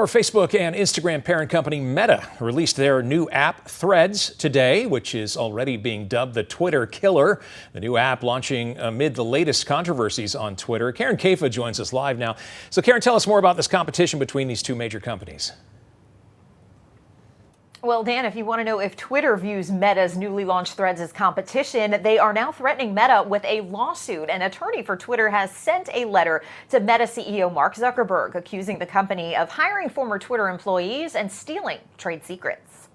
Facebook and Instagram parent company Meta released their new app Threads today, which is already being dubbed the Twitter killer. The new app launching amid the latest controversies on Twitter. Karen Caifa joins us live now. So Karen, tell us more about this competition between these two major companies. Well, Dan, if you want to know if Twitter views Meta's newly launched Threads as competition, they are now threatening Meta with a lawsuit. An attorney for Twitter has sent a letter to Meta CEO Mark Zuckerberg, accusing the company of hiring former Twitter employees and stealing trade secrets.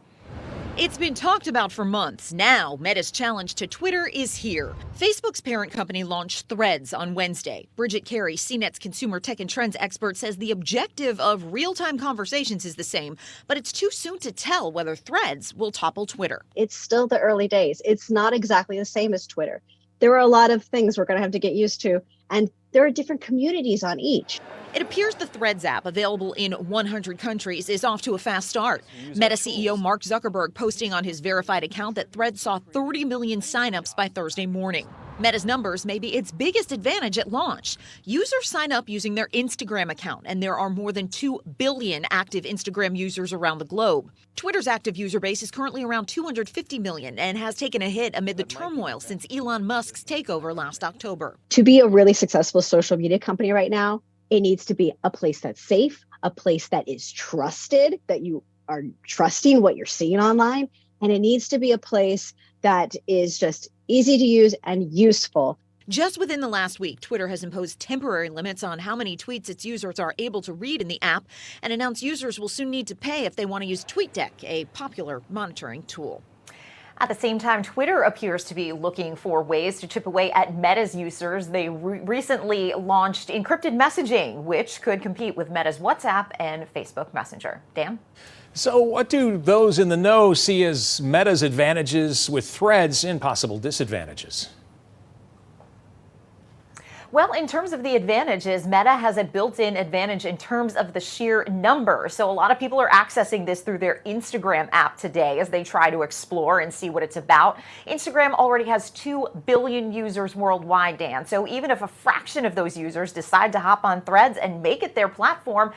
It's been talked about for months. Now, Meta's challenge to Twitter is here. Facebook's parent company launched Threads on Wednesday. Bridget Carey, CNET's consumer tech and trends expert, says the objective of real-time conversations is the same, but it's too soon to tell whether Threads will topple Twitter. It's still the early days. It's not exactly the same as Twitter. There are a lot of things we're going to have to get used to, and there are different communities on each. It appears the Threads app, available in 100 countries, is off to a fast start. Meta CEO Mark Zuckerberg posting on his verified account that Threads saw 30 million signups by Thursday morning. Meta's numbers may be its biggest advantage at launch. Users sign up using their Instagram account, and there are more than 2 billion active Instagram users around the globe. Twitter's active user base is currently around 250 million and has taken a hit amid the turmoil since Elon Musk's takeover last October. To be a really successful social media company right now, it needs to be a place that's safe, a place that is trusted, that you are trusting what you're seeing online, and it needs to be a place that is just easy to use and useful. Just within the last week, Twitter has imposed temporary limits on how many tweets its users are able to read in the app and announced users will soon need to pay if they want to use TweetDeck, a popular monitoring tool. At the same time, Twitter appears to be looking for ways to chip away at Meta's users. They recently launched encrypted messaging, which could compete with Meta's WhatsApp and Facebook Messenger. Dan? So what do those in the know see as Meta's advantages with Threads and possible disadvantages? Well, in terms of the advantages, Meta has a built-in advantage in terms of the sheer number. So a lot of people are accessing this through their Instagram app today as they try to explore and see what it's about. Instagram already has 2 billion users worldwide, Dan. So even if a fraction of those users decide to hop on Threads and make it their platform,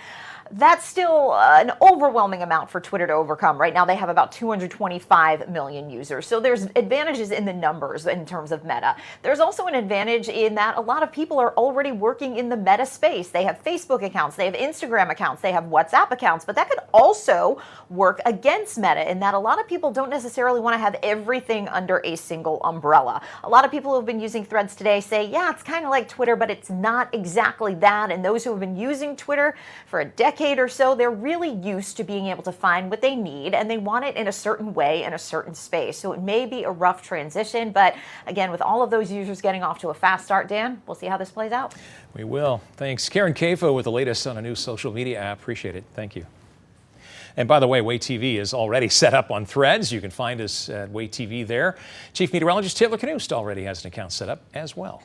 that's still an overwhelming amount for Twitter to overcome. Right now, they have about 225 million users. So there's advantages in the numbers in terms of Meta. There's also an advantage in that a lot of people are already working in the Meta space. They have Facebook accounts, they have Instagram accounts, they have WhatsApp accounts, but that could also work against Meta in that a lot of people don't necessarily want to have everything under a single umbrella. A lot of people who have been using Threads today say, yeah, it's kind of like Twitter, but it's not exactly that. And those who have been using Twitter for a decade or so, they're really used to being able to find what they need, and they want it in a certain way, in a certain space. So it may be a rough transition, but again, with all of those users getting off to a fast start, Dan, we'll see how this plays out. We will. Thanks. Karen Caifa with the latest on a new social media app. Appreciate it. Thank you. And by the way, WayTV is already set up on Threads. You can find us at WayTV there. Chief Meteorologist Taylor Knust already has an account set up as well.